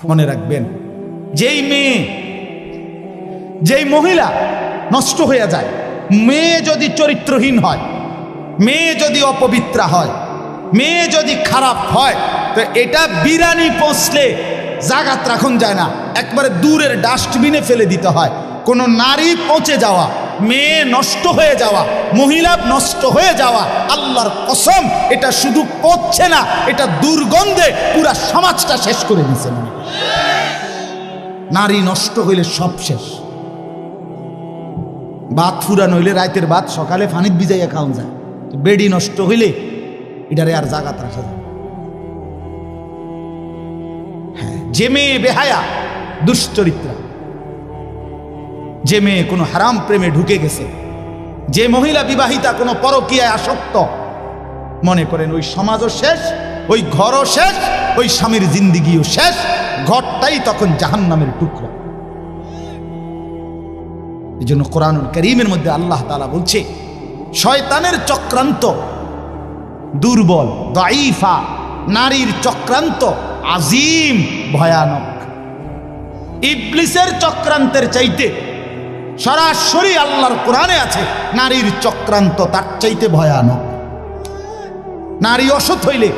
মনে রাখবেন, যেই মেয়ে, যেই মহিলা নষ্ট হয়ে যায়, মেয়ে যদি চরিত্রহীন হয়, মেয়ে যদি অপবিত্রা হয়, মেয়ে যদি খারাপ হয়, তো এটা বিরানি পৌঁছলে জাগাত রাখুন যায় না, একবারে দূরের ডাস্টবিনে ফেলে দিতে হয়। কোনো নারী পচে যাওয়া, মেয়ে নষ্ট হয়ে যাওয়া, মহিলা নষ্ট হয়ে যাওয়া, আল্লাহর কসম এটা শুধু পচছে না, এটা দুর্গন্ধে পুরা সমাজটা শেষ করে দিছে। নারী নষ্ট হইলে সব শেষ। ভাত ফুরানো হইলে রাতের ভাত সকালে পানিত ভিজাইয়া খাওয়া যায়, বেডি নষ্ট হইলে এটারে আর জাগাত রাখা যায়। হ্যাঁ, যে মেয়ে বেহায়া, দুশ্চরিত্রা, যে মেয়ে কোনো হারাম প্রেমে ঢুকে গেছে, যে মহিলা বিবাহিতা কোনো পরকীয়ায় আসক্ত, মনে করেন ওই সমাজও শেষ, ওই ঘরও শেষ, ওই স্বামীর জিন্দিগিও শেষ, ঘরটাই তখন জাহান্নামের টুকরা। এই জন্য কোরআনুল কারীমের মধ্যে আল্লাহ তাআলা বলছে, শয়তানের চক্রান্ত দুর্বল, দাঈফা, নারীর চক্রান্ত আজিম, ভয়ানক। ইবলিসের চক্রান্তের চাইতে সরাসরি আল্লাহর কোরআনে আছে, নারীর চক্রান্ত তার চাইতে ভয়ানক। নারী অসৎ হইলে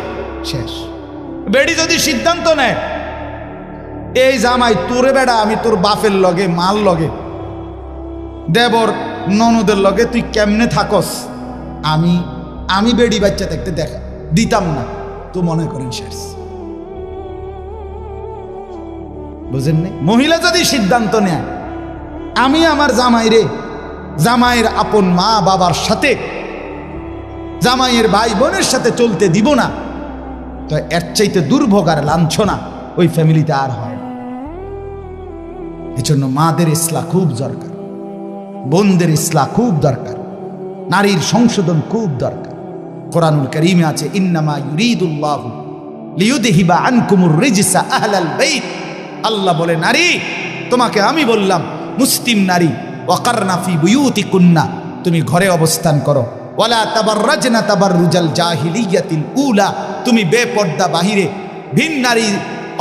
শেষ। বেডি যদি সিদ্ধান্ত নেয়, এই জামাই তোরে বেড়া, আমি তোর বাপের লগে, মাল লগে, দেবর ননদের লগে তুই কেমনে থাকস, আমি বেডি বাচ্চা দেখতে দেখা দিতাম না, তো মনে করেন শেষ। বুঝেন নাই? মহিলা যদি সিদ্ধান্ত নেয়, আমি আমার জামাইরে, জামাইয়ের আপন মা বাবার সাথে, জামাইয়ের ভাই বোনের সাথে চলতে দিব না, তো এর চাইতে দুর্ভোগ আর লাঞ্ছনা ওই ফ্যামিলিতে আর হয়। এজন্য মাদের ইসলাহ খুব দরকার, বোনদের ইসলাহ খুব দরকার, নারীর সংশোধন খুব দরকার। কোরআনুল কারীমে আছে, ইন্নামা ইউরিদুল্লাহু লিইউযহিবা আনকুমুর রিজসা আহলাল বাইত। আল্লাহ বলে, নারী তোমাকে আমি বললাম, মুসলিম নারী, ওয়াকারনা ফি বুয়ুতিকুন্না, তুমি ঘরে অবস্থান করো, ওয়ালা তাবাররাজনা তাবাররুজাল জাহিলিয়াতিল উলা, তুমি বেপর্দা বাহিরে ভিন নারী,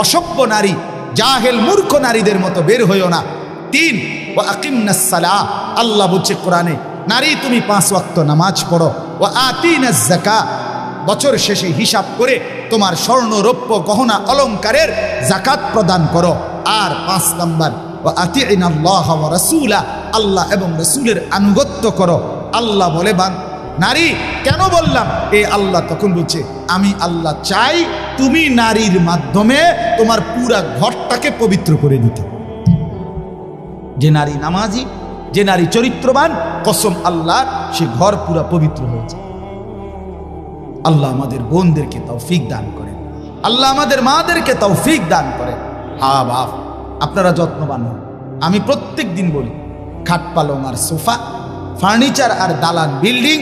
অসভ্য নারী, জাহেল মূর্খ নারীদের মতো বের হইও না। 3, ওয়া আকিমনাস সালাহ, আল্লাহ বলছে কোরআনে, নারী তুমি 5 ওয়াক্ত নামাজ পড়ো, ওয়া আতিনাজ যাকাত, বছর শেষে হিসাব করে তোমার স্বর্ণ রৌপ্য গহনা অলংকারের যাকাত প্রদান করো। আর 5 নাম্বার, ওয়া আতিইনাল্লাহ ওয়া রাসূলা, আল্লাহ এবং রাসূলের আনুগত্য করো। আল্লাহ বলে, নারী কেন বললাম? এই আল্লাহ তখন বলছে, আমি আল্লাহ চাই তুমি নারীর মাধ্যমে তোমার পুরা ঘরটাকে পবিত্র করে দিতে। যে নারী নামাজি, যে নারী চরিত্রবান, কসম আল্লাহ, সে ঘর পুরা পবিত্র হয়েছে। আল্লাহ আমাদের বোনদেরকে তৌফিক দান করেন, আল্লাহ আমাদের মাদেরকে তৌফিক দান করেন। হা বাপ, আপনারা যত্নবান হন। আমি প্রত্যেক দিন বলি, খাট পালং আর সোফা, ফার্নিচার আর দালান বিল্ডিং,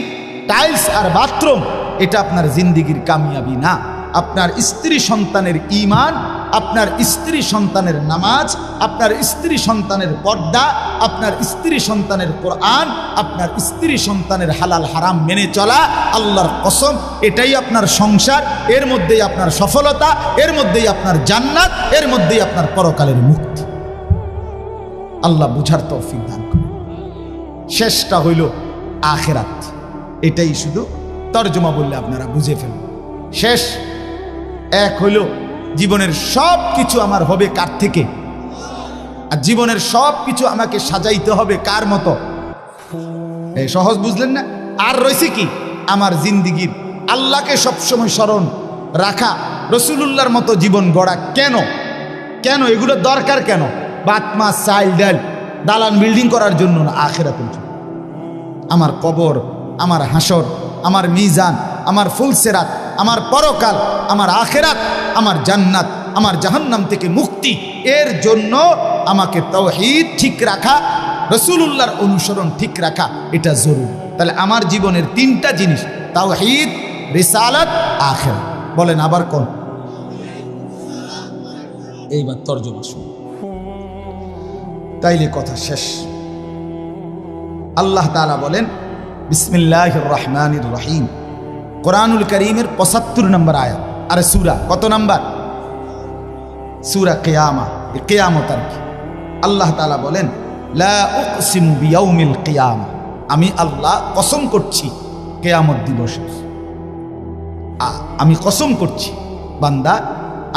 টাইলস আর বাথরুম, এটা আপনার জিন্দিগির কামিয়াবি না। আপনার স্ত্রী সন্তানের ঈমান, আপনার স্ত্রী সন্তানের নামাজ, আপনার স্ত্রী সন্তানের পর্দা, আপনার স্ত্রী সন্তানের কোরআন, আপনার স্ত্রী সন্তানের হালাল হারাম মেনে চলা, আল্লাহর কসম এটাই আপনার সংসার, এর মধ্যেই আপনার সফলতা, এর মধ্যেই আপনার জান্নাত, এর মধ্যেই আপনার পরকালের মুক্তি। আল্লাহ বুঝার তৌফিক দান করে। শেষটা হইল আখিরাত, এটাই শুধু তর্জমা বললে আপনারা বুঝে ফেলবেন। শেষ এক হইল, জীবনের সব কিছু আমার হবে কার থেকে? আর জীবনের সব কিছু আমাকে সাজাইতে হবে কার মতো? এই সহজ বুঝলেন না? আর রয়েছে কি? আমার জিন্দিগির আল্লাহকে সবসময় স্মরণ রাখা, রসুলুল্লাহর মতো জীবন গড়া। কেন কেন এগুলো দরকার? কেন? ভাত মাছ চাল ডাল দালান বিল্ডিং করার জন্য না, আখিরাতের জন্য। আমার কবর, আমার হাসর, আমার মিজান, আমার ফুলসেরাত, আমার পরকাল, আমার আখিরাত, আমার জান্নাত, আমার জাহান্নাম থেকে মুক্তি, এর জন্য আমাকে তাওহীদ ঠিক রাখা, রাসূলুল্লাহর অনুসরণ ঠিক রাখা, এটা জরুরি। তাহলে আমার জীবনের 3টা জিনিস, তাওহীদ, রিসালাত, আখিরাত। বলেন আবার কোন? এইবার তর্জমা শুনুন, তাইলে কথা শেষ। আল্লাহ তাআলা বলেন, বিসমিল্লাহির রহমানির রহিম, কোরআনুল কারীমের 75 নম্বর আয়াত। আরে সূরা কত নাম্বার? সূরা কিয়ামা, কিয়ামত আর কি। আল্লাহ তাআলা বলেন লা উকসিমু বিয়াউমিল কিয়ামা, আমি আল্লাহ কসম করছি কিয়ামত দিবসের। আমি কসম করছি বান্দা,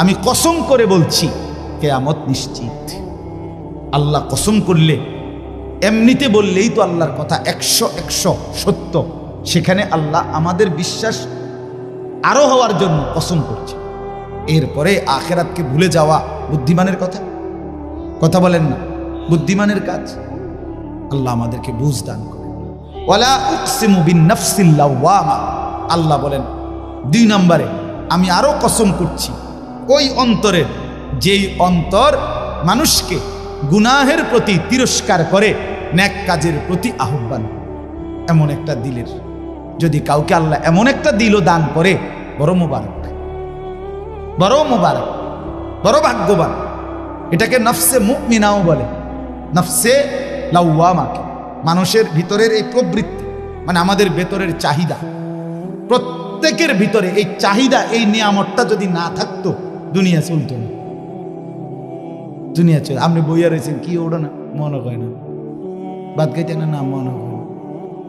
আমি কসম করে বলছি কিয়ামত নিশ্চিত। আল্লাহ কসম করলে, এমনিতে বললেই তো আল্লাহর কথা 100 সত্য। সেখানে আল্লাহ আমাদের বিশ্বাস আরো হওয়ার জন্য কসম করছে। এরপরে আখিরাতকে ভুলে যাওয়া বুদ্ধিমানের কথা বলেন না, বুদ্ধিমানের কাজ। আল্লাহ আমাদেরকে বুঝ দান করেন। ওয়ালা উকসিমু বিন-নাফসিল লাওয়ামা, আল্লাহ বলেন 2 নম্বরে আমি আরো কসম করছি ওই অন্তরের, যেই অন্তর মানুষকে গুনাহের প্রতি তিরস্কার করে, নেক কাজের প্রতি আহ্বান। এমন একটা দিলের যদি কাউকে আল্লাহ এমন একটা দিলও দান করে, বড় মোবারক, বড় মোবারক, বড় ভাগ্যবান। এটাকে নফসে মুমিনাও বলে, নফসে লাওয়ামাকে। মানুষের ভিতরের এই প্রবৃত্তি, মানে আমাদের ভেতরের চাহিদা, প্রত্যেকের ভিতরে এই চাহিদা, এই নিয়ামতটা যদি না থাকতো দুনিয়া চলতো না। দুনিয়া চল, আপনি বইয়া রয়েছেন কি ওড়ো না, মনে হয় না, বাদ খাইতে না মনে হয় না,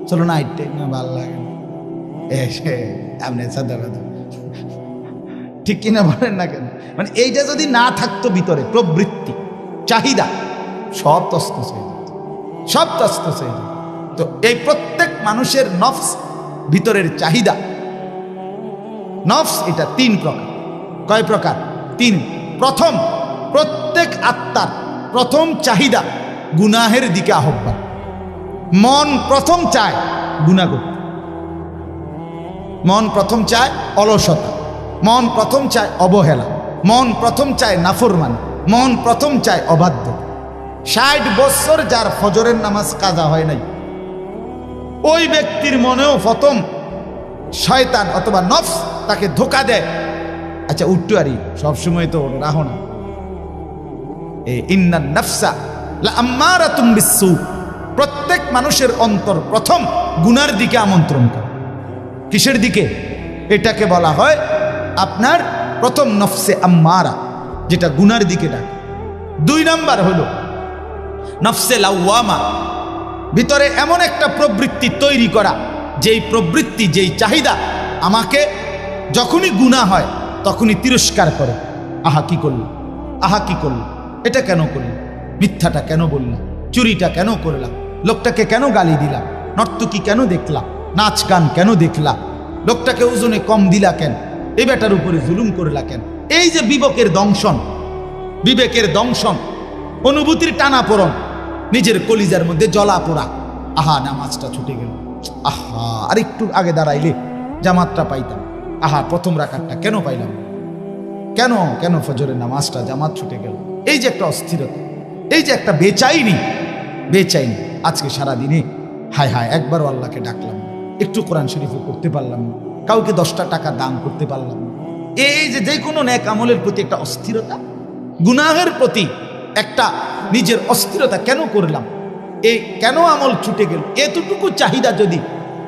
চলো না আইটে না, ভাল লাগে না, আপনি সাদা কথা ঠিক কিনা বলেন না কেন? মানে এইটা যদি না থাকতো ভিতরে প্রবৃত্তি, চাহিদা, সব তস্তস হয়ে যেত, সব তস্তস হয়ে যেত। তো এই প্রত্যেক মানুষের নফস, ভিতরের চাহিদা, নফস এটা 3 প্রকার। কয় প্রকার? 3। প্রথম, প্রত্যেক আত্মার প্রথম চাহিদা গুনাহের দিকে আহ্বান। মন প্রথম চায় গুনাহ করতে, মন প্রথম চায় অলসতা, মন প্রথম চায় অবহেলা, মন প্রথম চায় নাফরমানি, মন প্রথম চায় অবাধ্য। 60 বছর যার ফজরের নামাজ কাজা হয় নাই, ওই ব্যক্তির মনেও প্রথম শয়তান অথবা নফস তাকে ধোকা দেয়। আচ্ছা উঠতে পারি, সবসময় তো রাহো না। ইন্নান নাফসা লাআম্মারাতুম বিসসু, প্রত্যেক মানুষের অন্তর প্রথম গুনার দিকে আমন্ত্রণ করে। কিসের দিকে? এটাকে বলা হয় আপনার প্রথম নফসে আম্মারা, যেটা গুনার দিকে ডাকে। 2 নাম্বার হলো নফসে লাওয়ামা, ভিতরে এমন একটা প্রবৃত্তি তৈরি করা, যেই প্রবৃত্তি, যেই চাহিদা আমাকে যখনই গুনাহ হয় তখনই তিরস্কার করে। আহা কি করল, আহা কি করল, এটা কেন করল, মিথ্যাটা কেন বললাম, চুরিটা কেন করলাম, লোকটাকে কেন গালি দিলাম, নর্তকী কেন দেখলাম, নাচ গান কেন দেখলাম, লোকটাকে ওজনে কম দিলা কেন, এই বেটার উপরে জুলুম করলা কেন। এই যে বিবেকের দংশন, বিবেকের দংশন, অনুভূতির টানাপোড়ন, নিজের কলিজার মধ্যে জ্বলা পোড়া। আহা নামাজটা ছুটে গেল, আহা আর একটু আগে দাঁড়াইলে জামাতটা পাইতাম, আহা প্রথম রাকাতটা কেন পাইলাম, কেন কেন ফজরের নামাজটা জামাত ছুটে গেল। এই যে একটা অস্থিরতা, এই যে একটা বেচাইনি, বেচাইনি। আজকে সারাদিনে হায় হায় একবারও আল্লাহকে ডাকলাম, একটু কোরআন শরীফও করতে পারলাম না, কাউকে 10টা টাকা দান করতে পারলাম না। এই যে কোনো নেক আমলের প্রতি একটা অস্থিরতা, গুনাহের প্রতি একটা নিজের অস্থিরতা, কেন করলাম, এই কেন আমল ছুটে গেল, এতটুকু চাহিদা যদি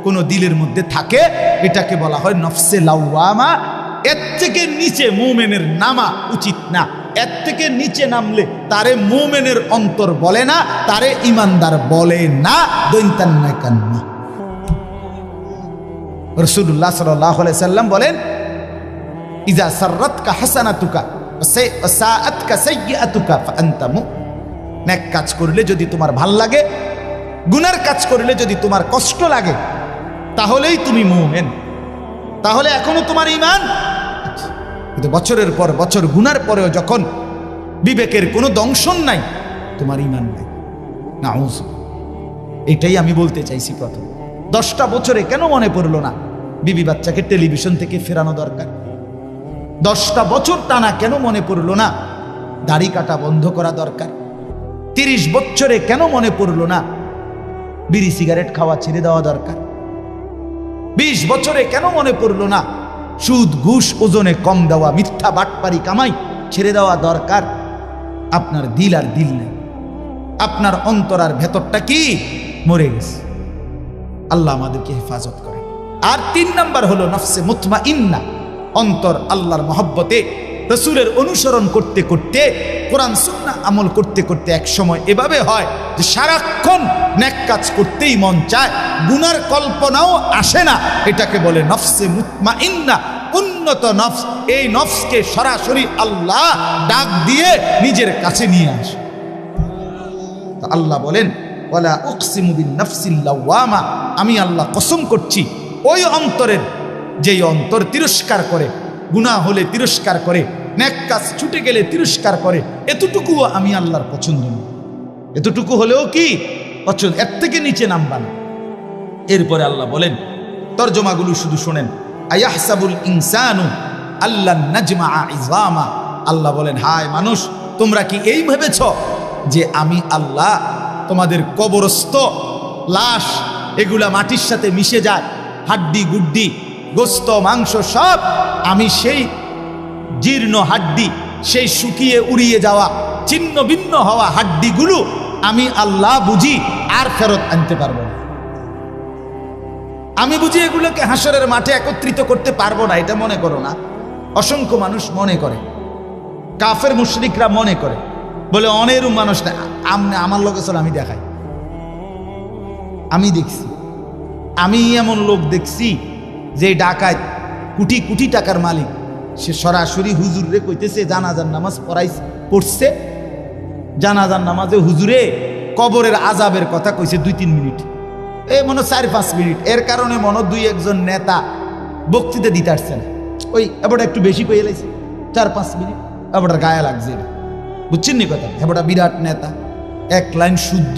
কোনো দিলের মধ্যে থাকে, এটাকে বলা হয় নফসে লাওয়ামা। এর থেকে নিচে মুমিনের নামা উচিত না। এর থেকে নিচে নামলে তারে মুমিনের অন্তর বলে না, তারে ইমানদার বলে না। দৈন্তান্না কান্না রাসূলুল্লাহ সাল্লাল্লাহু আলাইহি সাল্লাম বলেন, ইজা সাররাতকা হাসানাতুকা ওয়া সাআতকা সাইয়্যাতুকা ফাআনতা মুমিন। নেক কাজ করলে যদি তোমার ভাল লাগে, গুনার কাজ করলে যদি তোমার কষ্ট লাগে, তাহলেই তুমি মুমিন, তাহলে এখনো তোমার ঈমান। কিন্তু বছরের পর বছর গুনার পরেও যখন বিবেকের কোনো দংশন নাই, তোমার ঈমান নাই। নাউজ, এটাই আমি বলতে চাইছি। প্রথম 10টা বছরে কেন মনে পড়লো না বিবি বাচ্চাকে টেলিভিশন থেকে ফেরানো দরকার? 10টা বছর টানা কেন মনে পড়লো না দাড়ি কাটা বন্ধ করা দরকার? 30 বছরে কেন মনে পড়লো না বিড়ি সিগারেট খাওয়া ছেড়ে দেওয়া দরকার? 20 বছরে কেন মনে পড়লো না সুদ ঘুষ ওজনে কম দেওয়া, মিথ্যা বাটপারি কামাই ছেড়ে দেওয়া দরকার? আপনার দিল আর দিল নেই, আপনার অন্তর আর ভেতরটা কি মরে গেছে। আল্লাহ আমাদেরকে হেফাজত করে। আর 3 নাম্বার হলো নফসে মুতমাইন্না, অন্তর আল্লাহর মহব্বতে রসুলের অনুসরণ করতে করতে, কোরআন সুন্নাহ আমল করতে করতে এক সময় এভাবে হয় যে সারাক্ষণ নেক কাজ করতেই মন চায়, গুনার কল্পনাও আসে না। এটাকে বলে নফসে মুতমাইন্না, উন্নত নফস। এই নফসকে সরাসরি আল্লাহ ডাক দিয়ে নিজের কাছে নিয়ে আসে। তো আল্লাহ বলেন ওয়ালা উকসিমু বিন নাফসিল লাওয়ামা, আমি আল্লাহ কসম করছি ওই অন্তরের, যেই অন্তর তিরস্কার করে, গুনাহ হলে তিরস্কার করে, নেক কাজ ছুটে গেলে তিরস্কার করে। এতটুকুও আমি আল্লাহর পছন্দ না। এতটুকু হলেও কি পছন্দ, এর থেকে নিচে নামবা না। এরপরে আল্লাহ বলেন, তরজমাগুলো শুধু শোনেন, আয়াহসাবুল ইনসানু আল্লান নাজমাআ ইযামা। আল্লাহ বলেন, হায় মানুষ, তোমরা কি এই ভেবেছ যে আমি আল্লাহ তোমাদের কবরস্থ লাশ, এগুলা মাটির সাথে মিশে যায়, হাড্ডি গুড্ডি গোস্ত মাংস সব, আমি সেই জীর্ণ হাড্ডি, সেই শুকিয়ে উড়িয়ে যাওয়া ছিন্ন ভিন্ন হওয়া হাড্ডিগুলো আমি আল্লাহ বুঝি আর ফেরত আনতে পারবো না? আমি বুঝি এগুলোকে হাসরের মাঠে একত্রিত করতে পারবো না? এটা মনে করো না। অসংখ্য মানুষ মনে করে, কাফের মুশরিকরা মনে করে, বলে অনেরও মানুষ না। আমার লোকে চল, আমি দেখাই, আমি দেখছি, আমি এমন লোক দেখছি যে ডাকাত, কোটি কোটি টাকার মালিক, সে সরাসরি হুজুরে কইতেছে জানাজার নামাজ পড়ছে, জানাজার নামাজে হুজুরে কবরের আজাবের কথা কইছে 2-3 মিনিট, এই মনে 4-5 মিনিট। এর কারণে মনে 2-1 নেতা বক্তৃতা দিতে আসছে না, ওই এবার একটু বেশি কয়ে লাইছে, 4-5 মিনিট এবার গায়ে লাগছে না, বুঝছেন নি কথা? এবার বিরাট নেতা, এক লাইন শুদ্ধ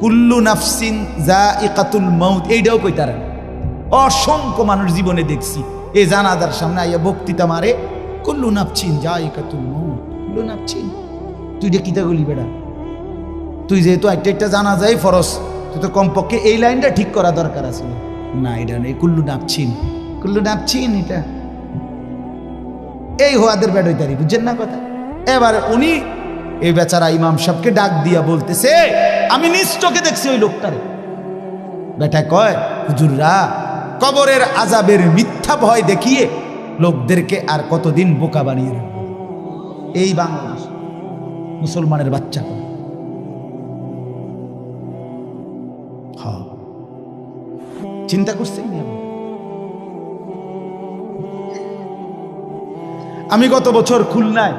কুল্লু নাফসিন যায়িকাতুল মাউত এইটাও কইতারে না। অসংখ্য মানুষ জীবনে দেখছি এই জানাজার সামনে আইয়া বক্তৃতা মারে, কুল্লু নাফসিন যায়িকাতুল মাউত, কুল্লু নাফসিন। তুই এটা কিতা গলি বেড়া? তুই যেহেতু একটা জানাজাই ফরজ, তুই তো কমপক্ষে এই লাইনটা ঠিক করা দরকার আছে না। এটা নেই, কুল্লু নাফসিন, কুল্লু নাফসিন, এটা এই হোয়াদের বেড হইতারি, বুঝছেন না কথা? এবার উনি এই বেচারা ইমাম সাহেবকে ডাক দিয়া বলতেছে, আমি নিজ চোখে দেখছি ওই লোকটারে। বেটা কয়, হুজুররা কবরের আজাবের মিথ্যা ভয় দেখিয়ে লোকদেরকে আর কতদিন বোকা বানিয়ে রাখবে? এই বাংলাদেশ মুসলমানের বাচ্চা চিন্তা করছেন? আমি গত বছর খুলনায়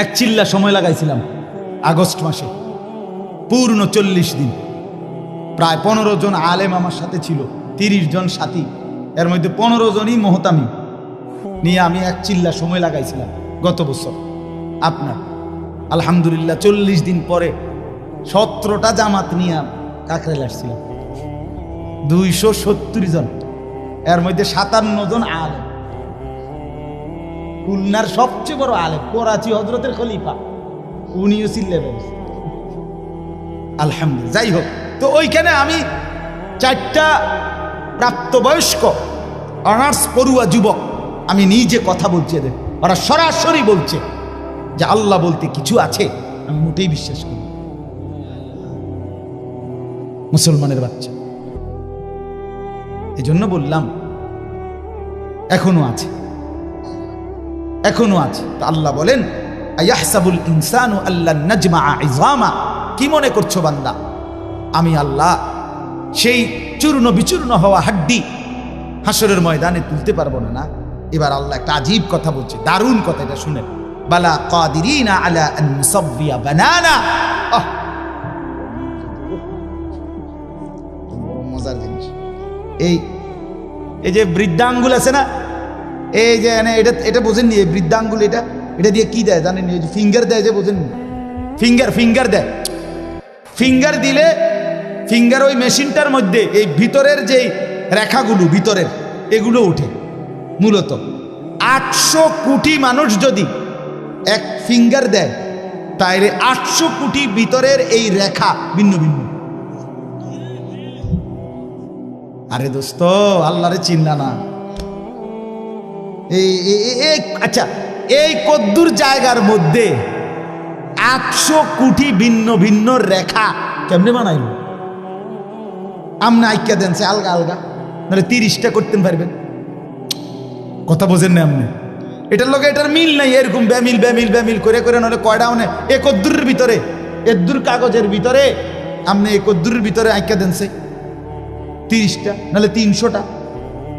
এক চিল্লা সময় লাগাইছিলাম, আগস্ট মাসে, পূর্ণ 40 দিন। প্রায় 15 জন আলেম আমার সাথে ছিল, 30 জন সাথী, এর মধ্যে 15 জনই মোহতামি নিয়ে আমি এক চিল্লা সময় লাগাইছিলাম গত বছর। আপনার আলহামদুলিল্লাহ 40 দিন পরে 17টা জামাত নিয়ে কাকরাইল আসছিলাম, 270 জন, এর মধ্যে 57 জন আলেম। খুলনার সবচেয়ে বড় আলেম, করাচি হজরতের খলিফা, উনিও চিল্লে বেড়েছে, আলহামদুলিল্লাহ। যাই হোক, তো ওইখানে আমি 4টা প্রাপ্তবয়স্ক অনার্স পড়ুয়া যুবক, আমি নিজে কথা বলছি এদের, ওরা সরাসরি বলছে যে আল্লাহ বলতে কিছু আছে। আমি মোটেই বিশ্বাস করি। মুসলমানের বাচ্চা, এই জন্য বললাম এখনো আছে, এখনো আছে। তো আল্লাহ বলেন, আয়াহসাবুল ইনসানু আল্লান নাজমাআ ইযামা, কি মনে করছো বান্দা আমি আল্লাহ সেই চূর্ণ বিচূর্ণ হওয়া হাড্ডি হাসরের ময়দানে তুলতে পারবো না? এবার আল্লাহ একটা আজীব কথা বলছে, দারুণ কথা, এটা শুনেন। বালা কাদিরিনা আলা আন নুসাব্বিয়া বানানা। মজার জিনিস, এই যে বৃদ্ধাঙ্গুল আছে না, এই যে এটা বোঝেননি? এই বৃদ্ধাঙ্গুল এটা দিয়ে কি দেয় জানেন? এই যে ফিঙ্গার দেয়, যে বোঝেননি? ফিঙ্গার দেয়। ফিঙ্গার দিলে ফিঙ্গার ওই মেশিনটার মধ্যে এই ভিতরের যে রেখাগুলো ভিতরের এগুলো ওঠে। মূলত 800 কোটি মানুষ যদি এক ফিঙ্গার দেয়, তাইলে 800 কোটি ভিতরের এই রেখা ভিন্ন ভিন্ন। আরে দোস্ত, আল্লাহরে চিন্তা না। আচ্ছা, এই কদ্দুর জায়গার মধ্যে 800 কোটি ভিন্ন ভিন্ন রেখা কেমনে বানাইল? আমনে আইকা দেন আলগা আলগা, নাহলে 30টা করতে পারবেন। কথা বোঝেন না আপনি? এটার লগে এটার মিল নাই, এরকম বেমিল বেমিল বেমিল করে করে নলে কয়টা মানে একদ্দুরের ভিতরে, একদ্দুর কাগজের ভিতরে আপনি একদ্দুরের ভিতরে আঁকা দেন সে 30টা নাহলে 300টা,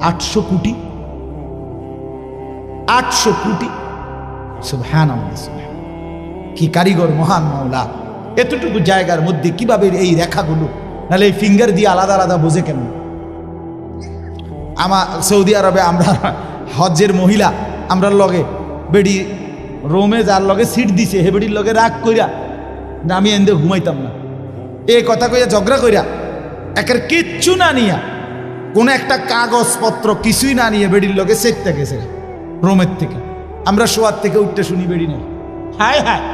800 কোটি, 800 কোটি। সুবহানাল্লাহ, কি কারিগর মহান মাওলা! এতটুকু জায়গার মধ্যে কিভাবে এই রেখাগুলো, নাহলে এই ফিঙ্গার দিয়ে আলাদা আলাদা বোঝে কেমন? আমার সৌদি আরবে আমরা হজ্জের মহিলা আমরা লগে বেডি রোমে যার লগে সিট দিছে হে বেডির লগে রাগ কইরা না আমি এন্দে ঘুমাইতাম না, এই কথা কইয়া ঝগড়া কইরা একের কিচ্ছু না নিয়া, কোনো একটা কাগজপত্র কিছুই না নিয়ে বেডির লগে সেটতে গেছে রোমের থেকে। আমরা শোয়ার থেকে উঠতে শুনি বেডি নেই, হায় হায়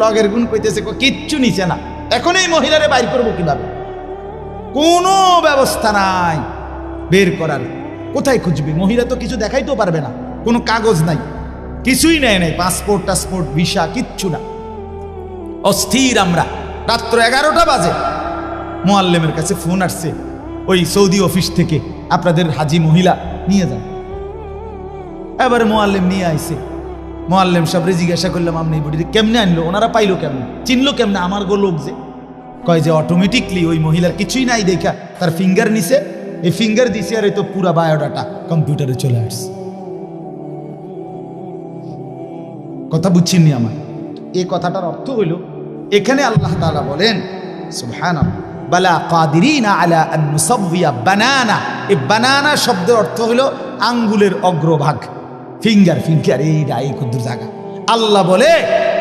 লগের গুণ কইতেছে কিচ্ছু নিছে না। এখন এই মহিলারে বাইর করবো কিভাবে? কোনো ব্যবস্থা নাই বের করার। কোথায় খুঁজবে? মহিলা তো কিছু দেখাইতেও পারবে না, কোনো কাগজ নাই, কিছুই নেয় নাই, পাসপোর্ট টাসপোর্ট ভিসা কিচ্ছু না। অস্থির আমরা। রাত্র 11টা বাজে মোয়াল্লেমের কাছে ফোন আসছে ওই সৌদি অফিস থেকে, আপনাদের হাজি মহিলা নিয়ে যান। এবারে মোয়াল্লেম নিয়ে আইছে। মোয়াল্লেম সাহেবরে জিজ্ঞাসা করলাম আপনি এই বডিতে কেমনে আনলো, ওনারা পাইলো কেমনে, চিনলো কেমনে? আমার গো লোক যে কয় যে অটোমেটিকলি ওই মহিলার কিছুই নাই দেখা তার ফিঙ্গার নিছে, এই ফিঙ্গার দিছে আর এই তো পুরা বায়োডাটা কম্পিউটারে চলে আসছে। কথা বুঝছেননি আমার? এই কথাটার অর্থ হইল এখানে আল্লাহ তাআলা বলেন সুবহানাল্লাহ, বালা কাদিরিনা আলা আন নুসাওয়িয়া বানানা। এই বানানা শব্দের অর্থ হইল আঙ্গুলের অগ্রভাগ, ফিঙ্গার। ফিঙ্গার এই কুদ্দুর জায়গা। আল্লাহ বলে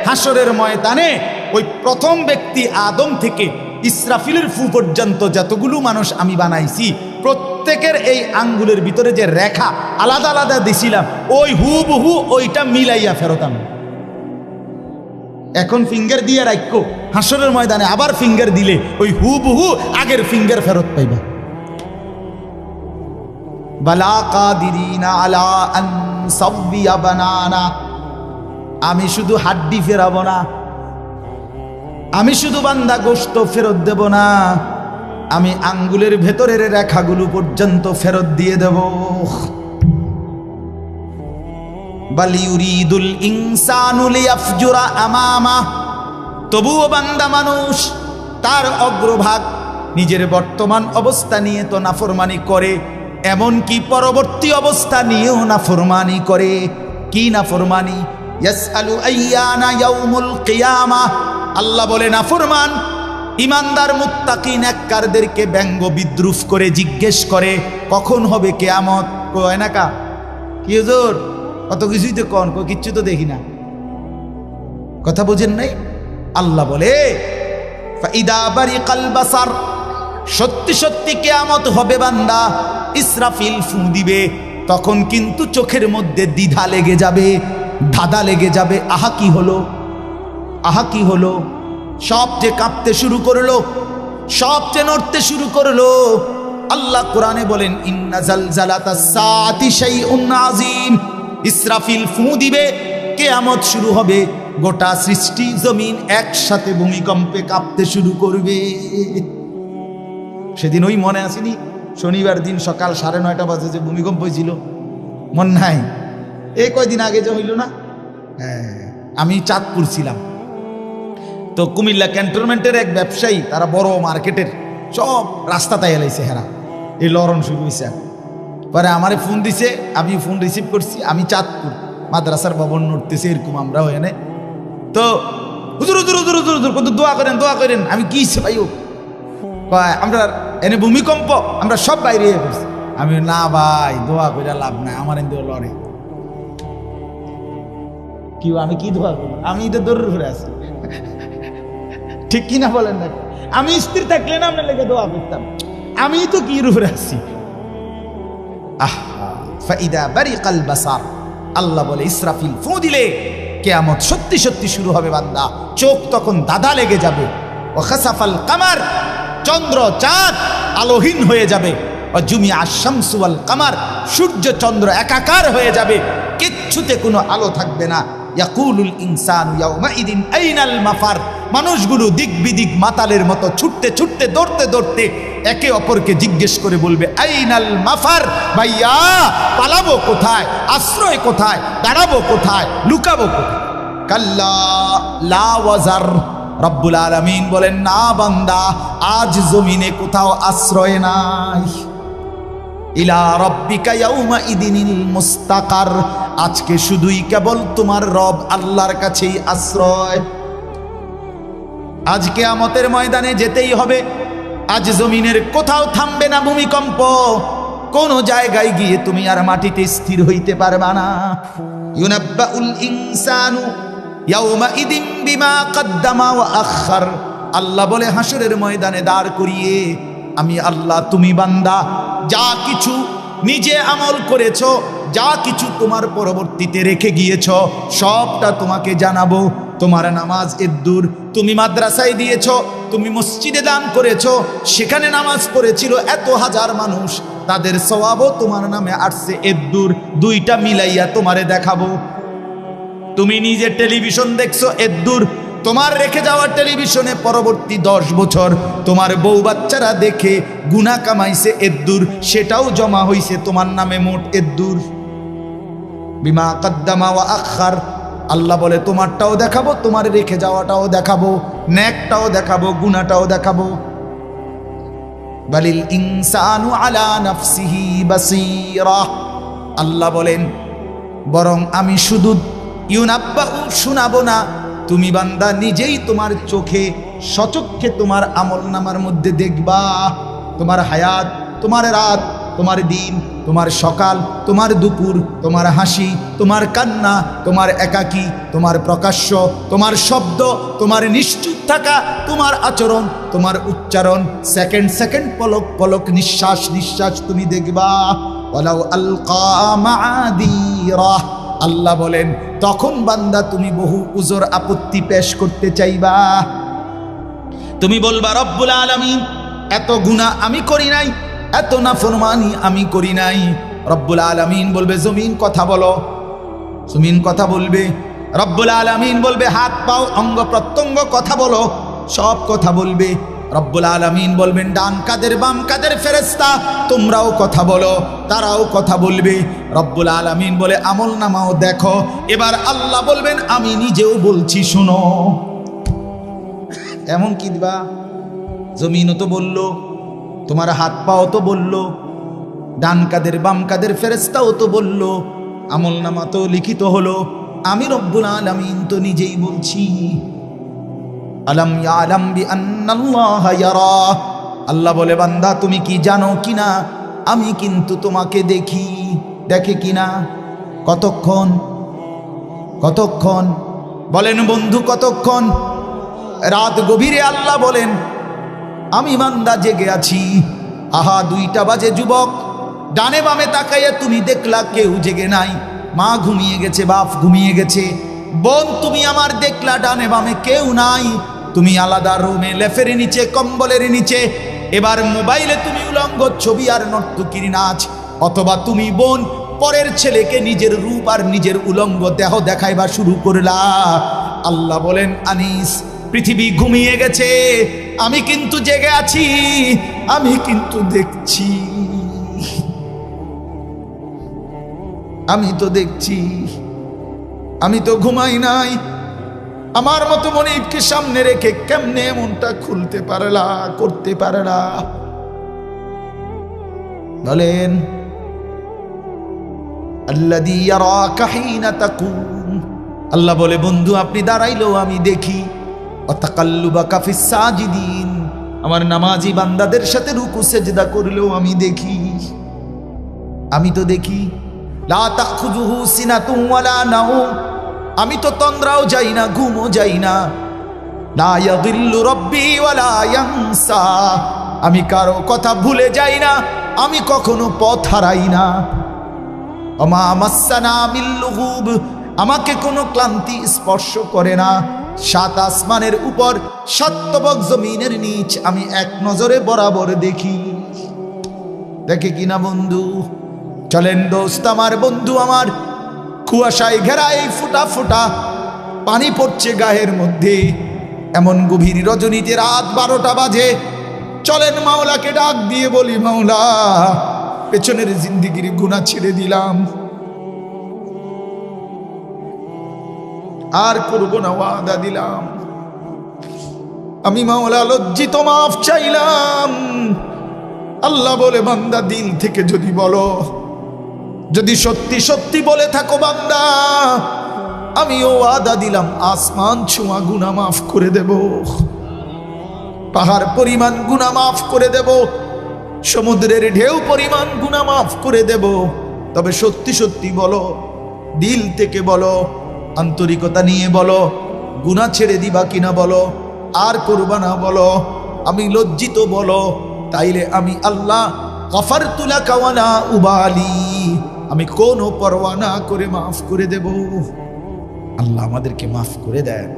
হাসরের ময়দানে ওই প্রথম ব্যক্তি আদম থেকে ইসরাফিলের ফু পর্যন্ত যতগুলো মানুষ আমি বানাইছি, প্রত্যেকের এই আঙ্গুলের ভিতরে যে রেখা আলাদা আলাদা দিছিলাম, ওই হুবহু ওইটা মিলাইয়া ফেরত আমি। এখন ফিঙ্গার দিয়ে রাখো, হাসরের ময়দানে আবার ফিঙ্গার দিলে ওই হুবহু আগের ফিঙ্গার ফেরত পাইবা। বালা কাদিরিনা আলা আন নুসাওয়িয়া বানানা। আমি শুধু হাড্ডি ফেরাবো না, আমি শুধু বান্দা গোশত ফেরত দেব না, আমি আঙ্গুলের ভেতরের রেখাগুলো পর্যন্ত ফেরত দিয়ে দেব। বাল ইউরিদুল ইনসানু লিয়াফজুরা আমামা। তবুও বান্দা মানুষ তার অগ্রভাগ নিজের বর্তমান অবস্থা নিয়ে তো নাফরমানি করে, এমনকি পরবর্তী অবস্থা নিয়েও নাফরমানি করে। কি নাফরমানি? ইয়াসআলু আইয়ানা ইয়াউমুল কিয়ামাহ। আল্লাহ বলে নাফরমান ইমানদার মুত্তাকি নেককারদেরকে ব্যঙ্গ বিদ্রুপ করে জিজ্ঞেস করে কখন হবে কিয়ামত। কয় না কা কি হুজুর, কত কিছুই তো কোন, কিচ্ছু তো দেখি না। কথা বুঝেন নাই? আল্লাহ বলে ফাইদা বারিকাল বাসার, সত্যি সত্যি কিয়ামত হবে বান্দা। ইসরাফিল ফু দিবে, তখন কিন্তু চোখের মধ্যে দ্বিধা লেগে যাবে, ধাঁধা লেগে যাবে। আহা কি হলো, আহা কি হলো। সব যে কাঁপতে শুরু করলো, সব যে নড়তে শুরু করলো। আল্লাহ কোরআনে বলেন ইন্না জালজালাতাস সাআতি শাইউন আযীম। ইসরাফিল ফু দিবে, কিয়ামত শুরু হবে, গোটা সৃষ্টি জমিন একসাথে ভূমিকম্পে কাঁপতে শুরু করবে। সেদিন ওই মনে আসেনি শনিবার দিন সকাল 9:30 বাজে যে ভূমিকম্প হয়েছিল, মন নাই? এই কয়দিন আগে যে হইল না, আমি চাঁদপুর ছিলাম। তো কুমিল্লা ক্যান্টনমেন্টের এক ব্যবসায়ী, তারা বড় মার্কেটের সব রাস্তা তাই এলাইছে হেরা, এই লরণ শুরু হয়েছে। পরে আমারে ফোন দিছে, আমি ফোন রিসিভ করছি। আমি চাঁদপুর মাদ্রাসার ভবন নড়তেছে এরকম আমরা এনে। তো হুজুর হুজুর হুজুর হুজুর হুজুর কত দোয়া করেন, দোয়া করেন। আমি কি ভাই আমরা এনে ভূমিকম্প, আমরা সব বাইরে হয়ে পড়ছি। আমি না ভাই দোয়া করে লাভ নাই, আমার এনে লড়ে কি, আমি কি দোয়া করবো? আমি তো দৌড় ঘুরে আছি, ঠিক কিনা বলেন না? আমি স্ত্রী থাকলে না আপনার লেগে দোয়া করতাম, আমি তো কি রূপে আছি। ফাইদা বারিকাল বাসার, আল্লাহ বলে ইসরাফিল ফু দিলে কিয়ামত সত্যি সত্যি শুরু হবে বান্দা। চোখ তখন দাদা লেগে যাবে। ও খাসাফাল কামার, চন্দ্র চাঁদ আলোহীন হয়ে যাবে। ও জুমিয়া আশ-শামসু ওয়াল কামার, সূর্য চন্দ্র একাকার হয়ে যাবে, কিচ্ছুতে কোনো আলো থাকবে না। ইয়াকুলুল ইনসানু ইয়াউমাইদিন আইনাল মাফার। মানুষগুলো দিক বিদিক মাতালের মতো ছুটতে ছুটতে দৌড়তে দৌড়তে একে অপরকে জিজ্ঞেস করে বলবে আইনাল মাফার, ভাইয়া পালাবো কোথায়, আশ্রয় কোথায়, দাঁড়াবো কোথায়, লুকাবো কোথায়? কাল্লা লা ওয়াজার, রব্বুল আলামিন বলেন না বান্দা, আজ জমিনে কোথাও আশ্রয় নাই। ইলা রব্বিকা ইয়াউমাইদিনিল মুস্তাকার, আজকে শুধুই কেবল তোমার রব আল্লাহর কাছেই আশ্রয়। আজ কিয়ামতের ময়দানে যেতেই হবে। আজ জমিনের কোথাও থামবে না ভূমিকম্প, কোন জায়গায় গিয়ে তুমি আর মাটিতে স্থির হইতে পারবা না। ইউনাব্বাউল ইনসানু ইয়াউমাইদিন বিমা কদ্দামা ওয়া আখার, আল্লাহ বলে হাসরের ময়দানে দাঁড় করিয়ে আমি আল্লাহ, তুমি বান্দা যা কিছু নিজে আমল করেছ, যা কিছু তোমার পরবর্তীতে রেখে গিয়েছ, সবটা তোমাকে জানাবো। তোমার নামাজ এদ্দুর, তুমি মাদ্রাসায় দিয়েছ, তুমি মসজিদে দান করেছ, সেখানে নামাজ পড়েছিল এত হাজার মানুষ, তাদের সওয়াবও তোমার নামে আসছে এদ্দুর, দুইটা মিলাইয়া তোমারে দেখাবো। তুমি নিজে টেলিভিশন দেখছো এদ্দুর, তোমার রেখে যাওয়া টেলিভিশনে পরবর্তী 10 বছর তোমার বউ বাচ্চারা দেখে গুনাহ কামাইছে এদ্দুর, সেটাও জমা হইছে তোমার নামে মোট এদ্দুর। বিমা কদ্দামা ওয়া আখার, আল্লাহ বলে তোমারটাও দেখাবো, তোমার রেখে যাওয়াটাও দেখাবো, নেকটাও দেখাবো, গুনাহটাও দেখাবো। বালিল ইনসানু আলা নাফসিহি বাসীরা, আল্লাহ বলেন বরং আমি শুধু ইউনাব্বাউ শোনাবো না, তুমি বান্দা নিজেই তোমার চোখে সচক্ষে তোমার আমলনামার মধ্যে দেখবা। তোমার হায়াত, তোমার রাত, তোমার দিন, তোমার সকাল, তোমার দুপুর, তোমার হাসি, তোমার কান্না, তোমার একাকী, তোমার প্রকাশ্য, তোমার শব্দ, তোমার নিশ্চুপ থাকা, তোমার আচরণ, তোমার উচ্চারণ, সেকেন্ড সেকেন্ড পলক পলক, নিঃশ্বাস নিঃশ্বাস তুমি দেখবা। ওয়ালাউ আলকা মাআদিরা, আল্লাহ বলেন তখন বান্দা তুমি বহু উজর আপত্তি পেশ করতে চাইবা। তুমি বলবা রব্বুল আলামিন এত গুনাহ আমি করি নাই, এত নাফরমানি আমি করি নাই। রব্বুল আলামিন বলবে জমিন কথা বলো, জমিন কথা বলবে। রব্বুল আলামিন বলবে হাত পাও অঙ্গ প্রত্যঙ্গ কথা বলো, সব কথা বলবে। রব্বুল আলামিন বলবেন ডান কাদের বাম কাদের ফেরেশতা তোমরাও কথা বলো, তারাও কথা বলবে। রব্বুল আলামিন বলে আমল নামাও দেখো। এবার আল্লাহ বলবেন আমি নিজেও বলছি শোনো। এমন কি দিবা, জমিনও তো বলল, তোমার হাত পাও তো বলল, ডান কাদের বাম কাদের ফেরেশতাও তো বলল, আমল নামা তো লিখিত হলো, আমি রব্বুল আলামিন তো নিজেই বলছি। আলাম ইয়ালাম বিআন্নাল্লাহা ইয়ারা, আল্লাহ বলে বান্দা তুমি কি জানো কিনা আমি কিন্তু তোমাকে দেখি। দেখে কিনা? কতক্ষণ? কতক্ষণ বলেন বন্ধু, কতক্ষণ? রাত গভীরে আল্লাহ বলেন আমি বান্দা জেগে আছি। আহা 2টা বাজে যুবক, ডানে বামে তাকাইয়া তুমি দেখলা কেউ জেগে নাই। মা ঘুমিয়ে গেছে, বাপ ঘুমিয়ে গেছে, বোন তুমি আমার দেখলা ডানে বামে কেউ নাই। তুমি আলাদা রুমে লেফের নিচে কম্বলের নিচে, এবার মোবাইলে তুমি উলঙ্গ ছবি আর নর্তকীর নাচ, অথবা তুমি বোন পরের ছেলেকে নিজের রূপ আর নিজের উলঙ্গ দেহ দেখাইবা শুরু করলা। আল্লাহ বলেন আনিস পৃথিবী ঘুমিয়ে গেছে, আমি কিন্তু জেগে আছি, আমি কিন্তু দেখছি, আমি তো দেখছি, আমি তো ঘুমাই নাই। আমার মতো মনিবকে সামনে রেখে কেমনে মনটা খুলতে পারলা, করতে পারলা বলেন? আল্লাযী ইয়ারাকা হিনা তাকুম, আল্লাহ বলে বন্ধু আপনি দাঁড়াইলেও আমি দেখি। ওয়া তাকাল্লুবাকা ফিস সাজিদিন, আমার নামাজি বান্দাদের সাথে রুকু সেজদা করলেও আমি দেখি, আমি তো দেখি। লা তাখুযুহু সিনাতুন ওয়ালা নাওম, আমি তো তন্দ্রাও যাই না, ঘুমও যাই না। লা ইয়াযিল্লু রাব্বি ওয়ালা ইয়ানসা, আমি কারো কথা ভুলে যাই না, আমি কখনো পথ হারাই না। ওমা মাসসানা মিন লুগুব, আমাকে কোনো ক্লান্তি স্পর্শ করে না। 7 আসমানের উপর 7 তবক জমিনের নিচ আমি এক নজরে বরাবর দেখি। দেখে কিনা বন্ধু? চলেন দোস্ত আমার, বন্ধু আমার, কুয়াশায় ঘেরা এই ফুটা ফুটা পানি পড়ছে গায়ের মধ্যে। এমন গভীর রজনীতে রাত 12টা বাজে। চলেন মাওলাকে ডাক দিয়ে বলি, মাওলা পেছনের জিন্দিগির গুনাহ ছেড়ে দিলাম, আর করব না, ওয়াদা দিলাম। আমি মাওলা লজ্জিত, মাফ চাইলাম। আল্লাহ বলে, বান্দা দিল থেকে যদি বলো, যদি সত্যি সত্যি বলে থাকো বান্দা, আমিও ওয়াদা দিলাম আসমান ছোঁয়া গুনাহ মাফ করে দেব, পাহাড় পরিমাণ গুনাহ মাফ করে দেব, সমুদ্রের ঢেউ পরিমাণ গুনাহ মাফ করে দেব। তবে সত্যি সত্যি বলো, দিল থেকে বলো, আন্তরিকতা নিয়ে বলো, গুনাহ ছেড়ে দিবা কিনা বলো, আর করবা না বলো, আমি লজ্জিত বলো, তাইলে আমি আল্লাহ গফারতু লাকা ওয়ালা উবালি, আমি কোনো পরোয়া না করে মাফ করে দেব। আল্লাহ আমাদেরকে মাফ করে দেন।